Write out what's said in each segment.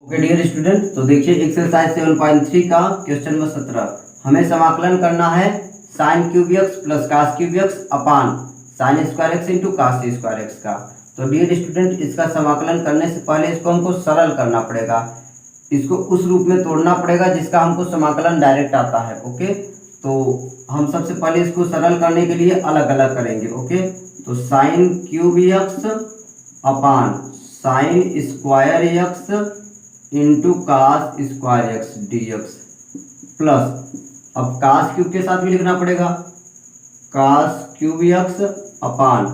Okay dear student, तो देखिए exercise 7.3 का क्वेश्चन नंबर 17 हमें समाकलन करना है sine cube x plus cos cube x upon sine square x into cos square x का। तो डियर स्टूडेंट, इसका समाकलन करने से पहले इसको हमको सरल करना पड़ेगा, इसको उस रूप में तोड़ना पड़ेगा जिसका हमको समाकलन डायरेक्ट आता है। ओके, तो हम सबसे पहले इसको सरल करने के लिए अलग अलग करेंगे। ओके, तो sine cube x upon sine square x into cos square x d x plus, अब कास क्यूब के साथ भी लिखना पड़ेगा, cos cube x upon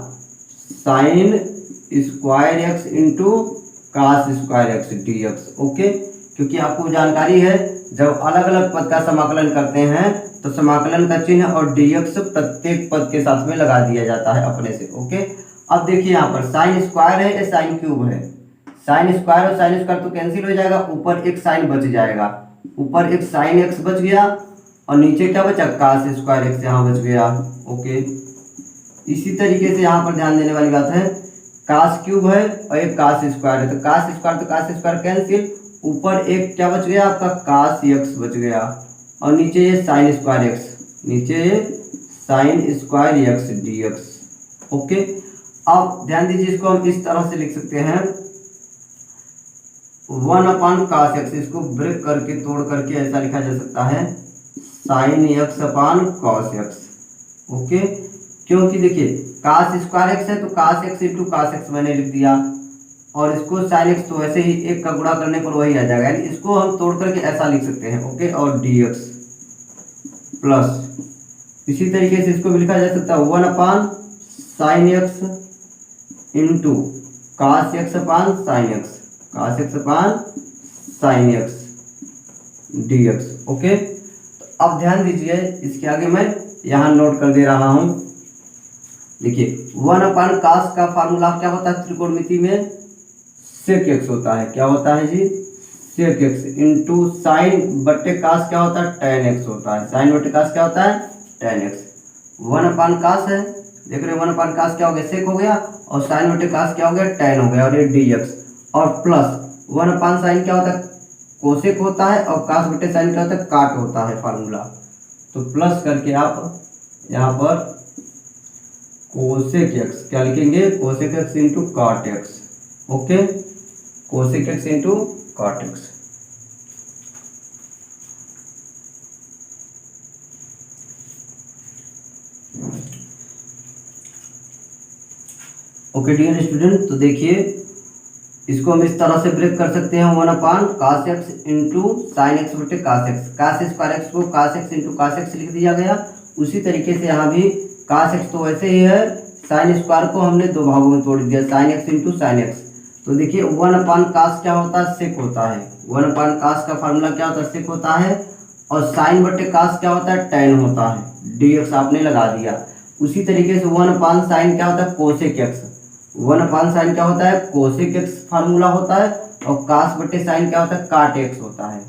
sine square x into cos square x d x. Okay, क्योंकि आपको जानकारी है जब अलग अलग पद का समाकलन करते हैं तो समाकलन का चिन्ह और डी एक्स प्रत्येक पद के साथ में लगा दिया जाता है अपने से। ओके, अब देखिए यहाँ पर साइन स्क्वायर है या साइन क्यूब है, साइन स्क्वायर और साइन स्क्वायर तो कैंसिल हो जाएगा, ऊपर एक साइन बच जाएगा, ऊपर एक साइन एक्स बच गया और नीचे क्या बचा, कास स्क्वायर एक्स यहाँ बच गया। ओके, इसी तरीके से यहाँ पर ध्यान देने वाली बात है, कास क्यूब है और एक कास स्क्वायर है, तो कास स्क्वायर कैंसिल, ऊपर एक क्या बच गया आपका, कास एक्स बच गया और नीचे ये साइन स्क्वायर एक्स, नीचे ये sign square x d x. Okay, अब ध्यान दीजिए, इसको हम इस तरह से लिख सकते हैं 1 अपान कास एक्स, इसको ब्रेक करके तोड़ करके ऐसा लिखा जा सकता है साइन एक्स अपान कॉस एक्स। ओके, क्योंकि देखिए कास स्क्वायर एक्स है तो कास एक्स इंटू कास एक्स मैंने लिख दिया और इसको साइन एक्स तो ऐसे ही एक का गुणा करने पर वही आ जाएगा, यानी इसको हम तोड़ करके ऐसा लिख सकते हैं। ओके, और डी एक्स प्लस इसी तरीके से इसको भी लिखा जा सकता है 1 upon sine x into cos x upon sine x, cos x upon sine x d x. Okay, तो अब ध्यान दीजिए, इसके आगे मैं यहाँ नोट कर दे रहा हूँ। देखिए 1 अपान कास का फार्मूला क्या होता है त्रिकोणमिति में, सेक एक्स होता है, क्या होता है जी, सेक एक्स इंटू साइन बट्टे कास क्या होता है, टेन एक्स होता है, साइन बट्टे कास क्या होता है, टेन एक्स। 1 अपान कास है, देख रहे 1 अपान कास क्या हो गया, सेक हो गया, और साइन बट्टे कास क्या हो गया, टेन हो गया, और ये डी एक्स, और प्लस 1 अपान साइन क्या होता है, कोसेक होता है, और कास बटे साइन क्या होता है, काट होता है फार्मूला। तो प्लस करके आप यहाँ पर कोसेक एक्स क्या लिखेंगे, cosec x into cot x. Okay, cosec x into cot x. Okay dear student, तो देखिए इसको हम इस तरह से ब्रेक कर सकते हैं 1 अपान कास एक्स इंटू साइन एक्स बटे कास एक्स, कास स्क्वायर एक्स को कास एक्स इंटू कास एक्स लिख दिया गया। उसी तरीके से यहाँ भी कास एक्स तो वैसे ही है, साइन स्क्वायर को हमने दो भागों में तोड़ दिया, sign x into sine x. तो देखिए 1 अपान कास क्या होता है, सेक होता है, 1 अपान कास का फार्मूला क्या होता है, सेक होता है, और साइन बटे कास क्या होता है, टेन होता है, डी एक्स आपने लगा दिया। उसी तरीके से 1 अपान साइन क्या होता है, कोसेक एक्स, 1 अपान साइन क्या होता है, कोसेक एक्स फार्मूला होता है, और कास बटे साइन क्या होता है, काट एक्स होता है,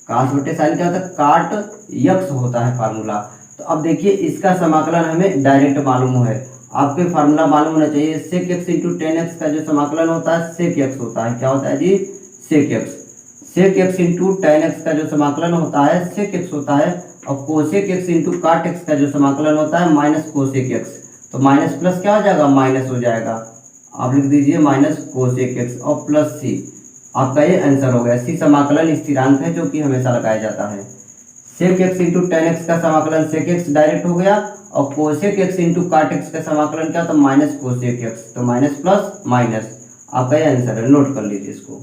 कास बटे साइन क्या होता है, काट एक्स होता है फार्मूला। तो अब देखिए इसका समाकलन हमें डायरेक्ट मालूम है, आपके फार्मूला मालूम होना चाहिए, sec x into tan x का जो समाकलन होता है सेक एक्स होता है, क्या होता है जी, sec x, sec x into tan x का जो समाकलन होता है सेक एक्स होता है, और cosec x into cot x का जो समाकलन होता है माइनस कोसेक एक्स। तो माइनस प्लस क्या हो जाएगा, माइनस हो जाएगा, आप लिख दीजिए माइनस कोसेक एक्स और प्लस सी, आपका ये आंसर हो गया। सी समाकलन स्थिरांक है जो कि हमेशा लगाया जाता है। Sec x into tan x का समाकलन सेक एक्स डायरेक्ट हो गया, और cosec x into cot x का समाकलन क्या होता है, माइनस कोसेक एक्स, तो माइनस प्लस माइनस, आपका ये आंसर है, नोट कर लीजिए इसको।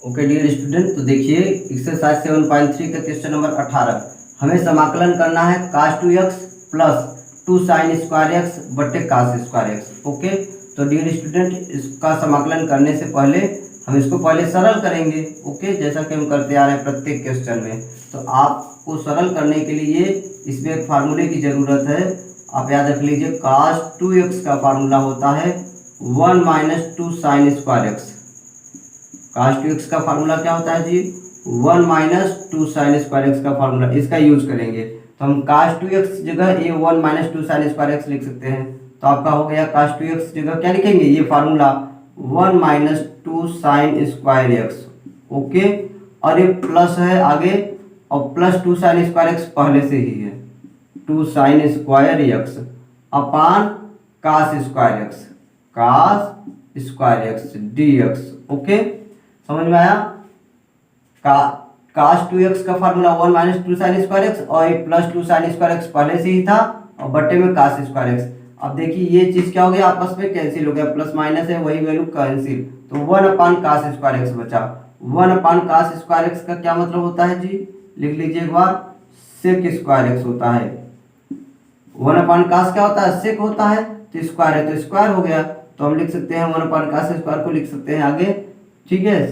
ओके डियर स्टूडेंट, तो देखिए एक्सरसाइज 7.3 का क्वेश्चन नंबर 18 हमें समाकलन करना है कास 2x plus 2 sine square x बटे कास स्क्वायर एक्स। ओके, तो डियर स्टूडेंट, इसका समाकलन करने से पहले हम इसको पहले सरल करेंगे। ओके, जैसा कि हम करते आ रहे हैं प्रत्येक क्वेश्चन में। तो आपको सरल करने के लिए इसमें एक फार्मूले की ज़रूरत है, आप याद रख लीजिए, कास 2x का फार्मूला होता है 1 माइनस 2 साइन स्क्वायर एक्स। कास 2x का फार्मूला क्या होता है जी, 1 माइनस 2 साइन स्क्वायर एक्स का फार्मूला, इसका यूज करेंगे। तो हम कास 2x जगह ये 1 माइनस 2 साइन स्क्वायर एक्स लिख सकते हैं, तो आपका हो गया कास 2x जगह क्या लिखेंगे, ये formula 1 minus 2 sine square x. Okay, और ये प्लस है आगे, और प्लस 2 साइन स्क्वायर एक्स पहले से ही है, 2 sine square x upon cos square x, cos square x d x. Okay, समझ में आया? कास 2x का formula 1 minus 2 sine square x, और ये प्लस 2 साइन स्क्वायर एक्स पहले से ही था, और बट्टे में कास स्क्वायर एक्स। अब देखिए ये चीज क्या हो गया, आपस में कैंसिल हो गया, प्लस माइनस है वही वैल्यू कैंसिल, तो 1 अपान कास स्क्वायर एक्स बचा। 1 अपान कास स्क्वायर एक्स का क्या मतलब होता है जी, लिख लीजिए एक बार, सेक स्क्वायर एक्स होता है। 1 अपान कास क्या होता है, सेक होता है, तो स्क्वायर है तो स्क्वायर हो गया, तो हम लिख सकते हैं 1 अपान कास स्क्वायर को लिख सकते हैं आगे, ठीक है,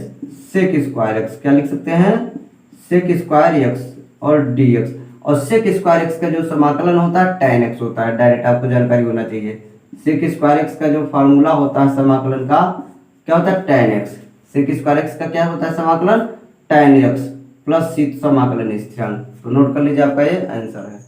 सेक स्क्वायर एक्स, क्या लिख सकते हैं, सेक स्क्वायर एक्स और डी एक्स। और सेक स्क्वायर एक्स का जो समाकलन होता है tan x होता है, डायरेक्ट आपको जानकारी होना चाहिए। सेक स्क्वायर एक्स का जो फार्मूला होता है समाकलन का क्या होता है, tan x। Sec square x का क्या होता है समाकलन, tan x प्लस c समाकलन स्थिरांक। तो नोट कर लीजिए, आपका ये आंसर है।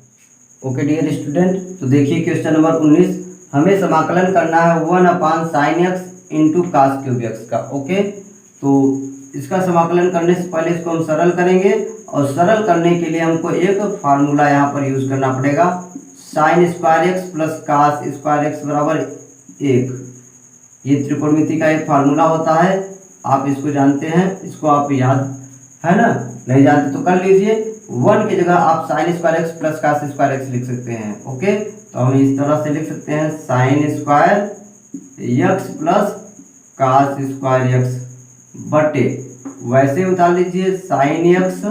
ओके डियर स्टूडेंट, तो देखिए क्वेश्चन नंबर 19, हमें समाकलन करना है 1 upon sine x into cos cube x का। ओके, तो इसका समाकलन करने से पहले इसको हम सरल करेंगे, और सरल करने के लिए हमको एक फार्मूला यहाँ पर यूज करना पड़ेगा, sine square x plus cos square x बराबर 1। ये त्रिकोणमिति का एक फार्मूला होता है, आप इसको जानते हैं, इसको आप याद है ना, नहीं जानते तो कर लीजिए। 1 की जगह आप sine square x plus cos square x लिख सकते हैं। ओके, तो हम इस तरह से लिख सकते हैं, sine square x plus cos square x बटे, वैसे उतार लीजिए, sine x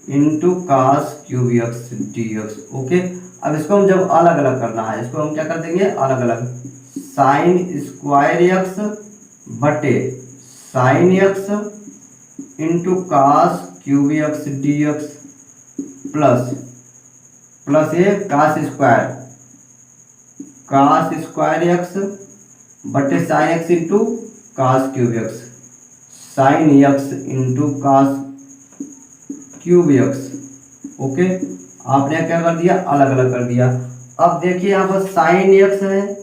into cos cube x d x. Okay, अब इसको हम जब अलग अलग करना है, इसको हम क्या कर देंगे, अलग अलग, साइन स्क्वायर एक्स बटे sine x into cos cube x d x plus ये कास स्क्वायर एक्स बटे sine x into cos cube x, sine x into cos cube x. Okay, आपने क्या कर दिया, अलग अलग कर दिया। अब देखिए यहाँ पर साइन एक्स है,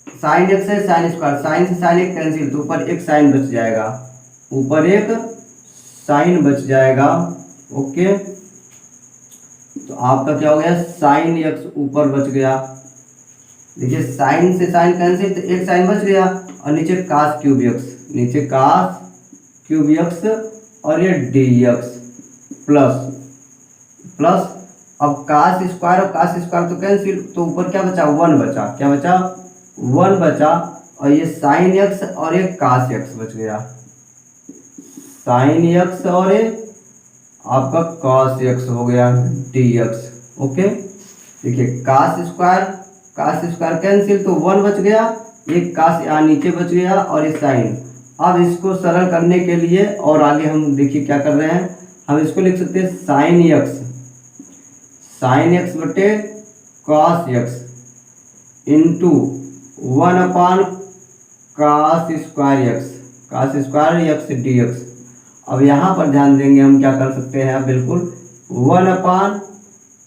साइन स्क्वायर, साइन से साइन एक कैंसिल, तो ऊपर एक साइन बच जाएगा, ऊपर एक साइन बच जाएगा। ओके, तो आपका क्या हो गया, साइन एक्स ऊपर बच गया, देखिए साइन से साइन कैंसिल, तो एक साइन बच गया, और नीचे कास क्यूब एक्स, नीचे कास क्यूब एक्स और ये डी एक्स प्लस अब कास स्क्वायर और कास स्क्वायर तो कैंसिल, तो ऊपर क्या बचा, 1 बचा, क्या बचा, 1 बचा, और ये साइन एक्स और ये कास एक्स बच गया, साइन एक्स और ये आपका कॉस एक्स हो गया डी एक्स। ओके, देखिए कास स्क्वायर कैंसिल, तो 1 बच गया, एक कास यहाँ नीचे बच गया, और ये साइन। अब इसको सरल करने के लिए, और आगे हम देखिए क्या कर रहे हैं, हम इसको लिख सकते हैं साइन एक्स बटे cos x into 1 upon cos square x d x. अब यहाँ पर ध्यान देंगे, हम क्या कर सकते हैं, बिल्कुल 1 अपान,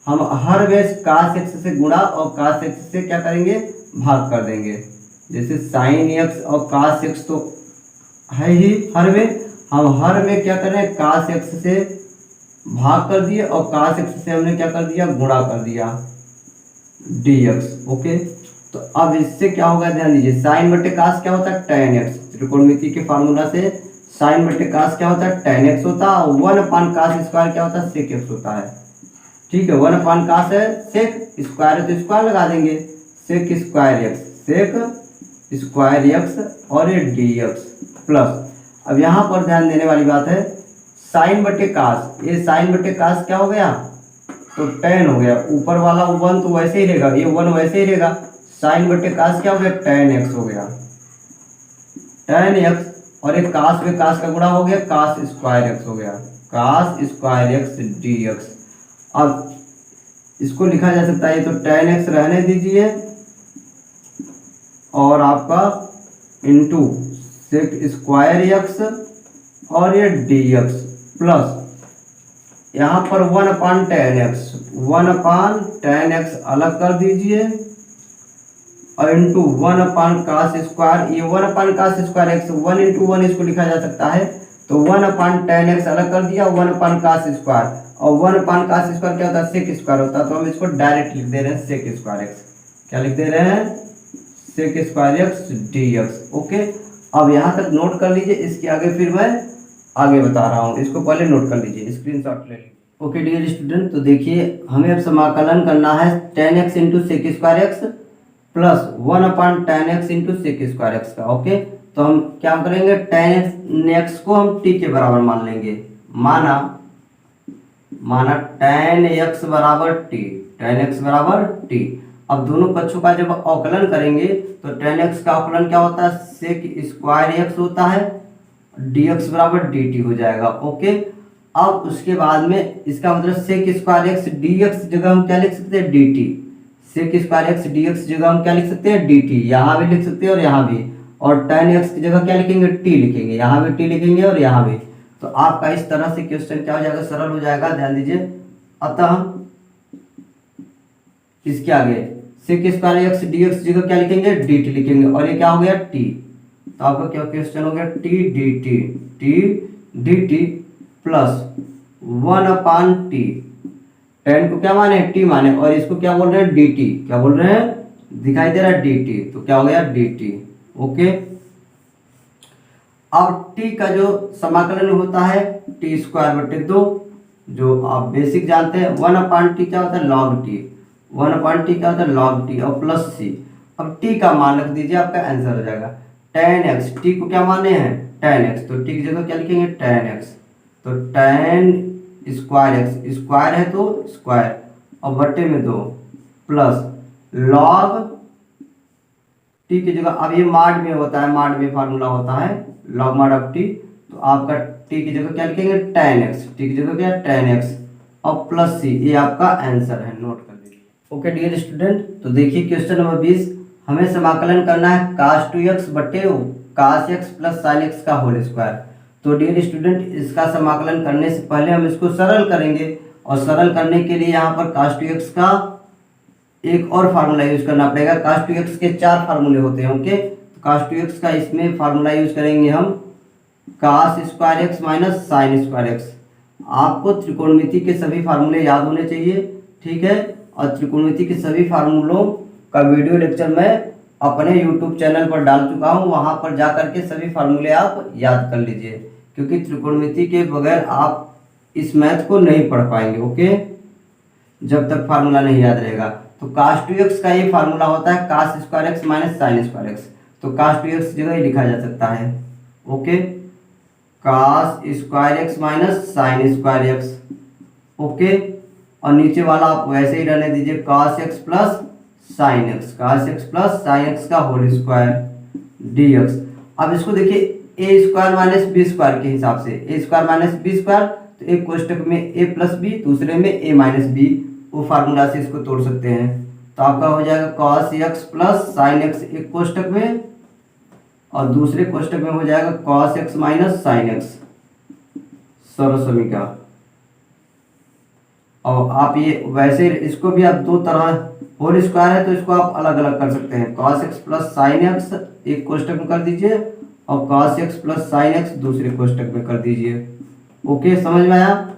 हम हर वेज कास एक्स से गुणा और कास एक्स से क्या करेंगे, भाग कर देंगे। जैसे साइन एक्स और कास एक्स तो है ही हर में, हम हर में क्या करें, कास एक्स से भाग कर दिए, और कास एक्स से हमने क्या कर दिया, गुणा कर दिया डी एक्स। ओके, तो अब इससे क्या होगा, ध्यान दीजिए, साइन बटे कास क्या होता है, tan x। त्रिकोणमिति के फार्मूला से साइन बटे कास क्या होता है, tan x होता है, और 1 अपान कास स्क्वायर क्या होता है, सेक एक्स होता है। ठीक है, 1 अपान कास है, सेक स्क्वायर है तो स्क्वायर लगा देंगे, सेक स्क्वायर एक्स और ये डी एक्स प्लस। अब यहाँ पर ध्यान देने वाली बात है, साइन बटे कास, ये साइन बटे कास क्या हो गया, तो tan हो गया, ऊपर वाला 1 तो वैसे ही रहेगा, ये 1 वैसे ही रहेगा, साइन बटे कास क्या हो गया, tan x हो गया, tan x, और एक कास में कास का गुणा हो गया, कास स्क्वायर एक्स हो गया, cos square x d x. अब इसको लिखा जा सकता है, ये तो tan x रहने दीजिए, और आपका इंटू सेक स्क्वायर एक्स और ये डी एक्स प्लस यहाँ पर 1 अपान tan x अलग कर दीजिए, और इंटू 1 अपान कास स्क्वायर, ये 1 upon cos square x, 1 into 1 इसको लिखा जा सकता है तो 1/tan x अलग कर दिया, 1/cos², और 1/cos² क्या होता है, sec² होता है। तो हम इसको डायरेक्ट लिख दे रहे हैं sec²x। क्या लिख दे रहे हैं, sec² dx। ओके, अब यहाँ तक नोट कर लीजिए, इसके आगे फिर मैं आगे बता रहा हूँ, इसको पहले नोट कर लीजिए, स्क्रीनशॉट ले लीजिए। ओके डियर स्टूडेंट, तो देखिए हमें अब समाकलन करना है tan x into sec² plus 1/tan x into sec² का। ओके, तो हम क्या करेंगे, tan x को हम t के बराबर मान लेंगे। माना tan x बराबर t। अब दोनों पक्षों का जब अवकलन करेंगे तो tan x का अवकलन क्या होता है, sec² होता है, dx बराबर dt हो जाएगा। ओके, अब उसके बाद में इसका मतलब sec² dx जगह हम क्या लिख सकते हैं, dt। sec² dx जगह हम क्या लिख सकते हैं, dt। यहाँ भी लिख सकते हैं और यहाँ भी। और tan x की जगह क्या लिखेंगे, t लिखेंगे, यहाँ भी t लिखेंगे और यहाँ भी। तो आपका इस तरह से क्वेश्चन क्या हो जाएगा, सरल हो जाएगा। ध्यान दीजिए, अतः इसके आगे sec² dx जगह क्या लिखेंगे, dt लिखेंगे, और ये क्या हो गया, t। तो आपका क्या क्वेश्चन हो गया, t dt plus 1/t। tan को क्या माने, t माने, और इसको क्या बोल रहे हैं, dt। क्या बोल रहे हैं, दिखाई दे रहा है dt, तो क्या हो गया dt। ओके, अब t का जो समाकलन होता है t²/2, जो आप बेसिक जानते हैं। 1/t क्या होता है, log t। 1/t क्या होता है, log t, और प्लस c। अब t का मान रख दीजिए, आपका आंसर हो जाएगा tan x। t को क्या माने हैं, tan x, तो t की जगह क्या लिखेंगे, tan x। तो tan x स्क्वायर है तो स्क्वायर, और बट्टे में 2 प्लस log t की जगह, अब ये माड में होता है, माड में फार्मूला होता है log mod of t। तो आपका t की जगह क्या लिखेंगे, tan x। t की जगह क्या, tan x, और प्लस c। ये आपका आंसर है, नोट कर लीजिए। ओके डियर स्टूडेंट, तो देखिए क्वेश्चन नंबर 20, हमें समाकलन करना है cos2x बटे cos x plus sin x का होल स्क्वायर। तो डियर स्टूडेंट, इसका समाकलन करने से पहले हम इसको सरल करेंगे, और सरल करने के लिए यहाँ पर cos2x का एक और फार्मूला यूज करना पड़ेगा। cos2x के 4 फार्मूले होते हैं। ओके, तो cos2x का इसमें फार्मूला यूज करेंगे हम cos² माइनस sin²x। आपको त्रिकोणमिति के सभी फार्मूले याद होने चाहिए, ठीक है। और त्रिकोणमिति के सभी फार्मूलों का वीडियो लेक्चर मैं अपने YouTube चैनल पर डाल चुका हूं, वहां पर जा करके सभी फार्मूले आप याद कर लीजिए, क्योंकि त्रिकोणमिति के बगैर आप इस मैथ को नहीं पढ़ पाएंगे। ओके, जब तक फार्मूला नहीं याद रहेगा। तो cos2x का ये फार्मूला होता है cos² माइनस sin²x। तो cos2x जगह ही लिखा जा सकता है। Okay, cos² minus sin²x। Okay, और नीचे वाला आप वैसे ही रहने दीजिए, cos x plus sin x का होल स्क्वायर dx। अब इसको देखिए a² माइनस b² के हिसाब से, a² माइनस b², तो एक कोष्टक में a प्लस बी, दूसरे में a माइनस बी, वो फार्मूला से इसको तोड़ सकते हैं। तो आपका हो जाएगा cos x plus sin x एक कोष्टक में, और दूसरे कोष्टक में हो जाएगा cos x minus sin x सर्वसमीकरण। और आप ये वैसे इसको भी आप दो तरह, होल स्क्वायर है तो इसको आप अलग अलग कर सकते हैं। cos x plus sin x एक कोष्टक में कर दीजिए, और cos x plus sin x दूसरे कोष्टक में कर दीजिए। ओके, समझ में आया।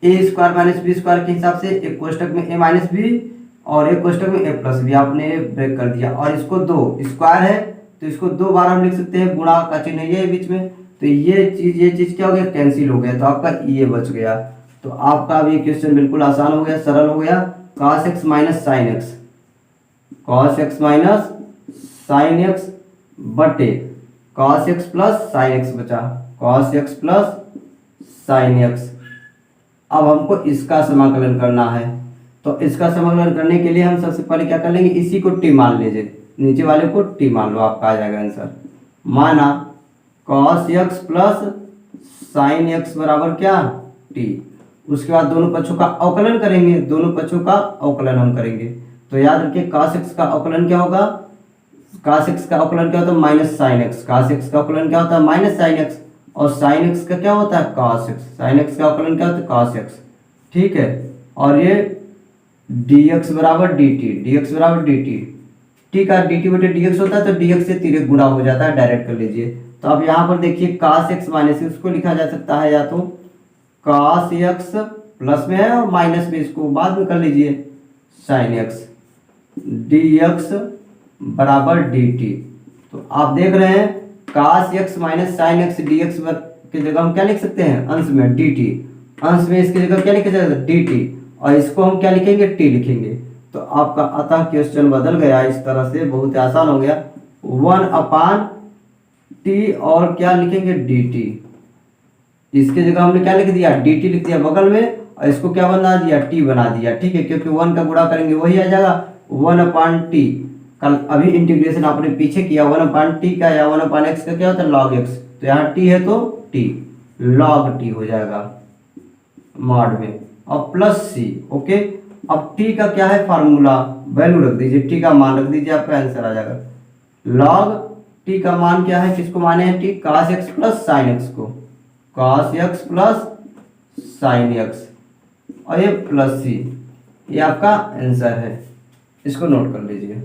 a² माइनस b² के हिसाब से एक कोष्टक में a माइनस बी, और एक कोष्टक में a प्लस बी आपने ब्रेक कर दिया। और इसको दो स्क्वायर है तो इसको 2 बार हम लिख सकते हैं, गुणा का चिन्ह ये बीच में, तो ये चीज क्या हो गया, कैंसिल हो गया, तो आपका ये बच गया। तो आपका अब ये क्वेश्चन बिल्कुल आसान हो गया, सरल हो गया। cos x minus sin x, cos x minus sin x बटे cos x plus sin x बचा, cos x plus sin x। अब हमको इसका समाकलन करना है, तो इसका समाकलन करने के लिए हम सबसे पहले क्या कर लेंगे, इसी को t मान लीजिए, नीचे वाले को t मान लो, आपका आ जाएगा आंसर। माना cos x plus sin x बराबर क्या, t। उसके बाद दोनों पक्षों का अवकलन करेंगे, दोनों पक्षों का अवकलन हम करेंगे। तो याद रखिए cos x का अवकलन क्या होगा, cos x का अवकलन क्या होता है, minus sin x। cos x का अवकलन क्या होता है, माइनस sin x, और sin x का क्या होता है, cos x। sin x का अवकलन क्या होता है, cos x, ठीक है। और ये dx बराबर dt, t का dt बटे dx होता है, तो dx से तिर्यक गुणा हो जाता है, डायरेक्ट कर लीजिए। तो अब यहाँ पर देखिए cos x माइनस उसको लिखा जा सकता है या तो cos x प्लस में है और माइनस में, इसको बाद में कर लीजिए sin x dx बराबर dt। तो आप देख रहे हैं cos x minus sin x dx की जगह हम क्या लिख सकते हैं, अंश में dt, अंश में इसकी जगह क्या लिखा जाएगा dt, और इसको हम क्या लिखेंगे t लिखेंगे। तो आपका अतः क्वेश्चन बदल गया इस तरह से, बहुत आसान हो गया। 1/t और क्या लिखेंगे dt, इसकी जगह हमने क्या लिख दिया dt लिख दिया बगल में, और इसको क्या बना दिया t बना दिया, ठीक है, क्योंकि 1 का गुणा करेंगे वही आ जाएगा 1/t। कल अभी इंटीग्रेशन आपने पीछे किया 1/t का या 1/x का क्या होता है log x, तो यहाँ t है तो t log t हो जाएगा मॉड में, और प्लस c। ओके, अब t का क्या है फार्मूला, वैल्यू रख दीजिए, t का मान रख दीजिए, आपका आंसर आ जाएगा log t का मान क्या है, किसको माने हैं t, cos x plus sin x को, cos x plus sin x, और ये प्लस c, ये आपका आंसर है, इसको नोट कर लीजिए।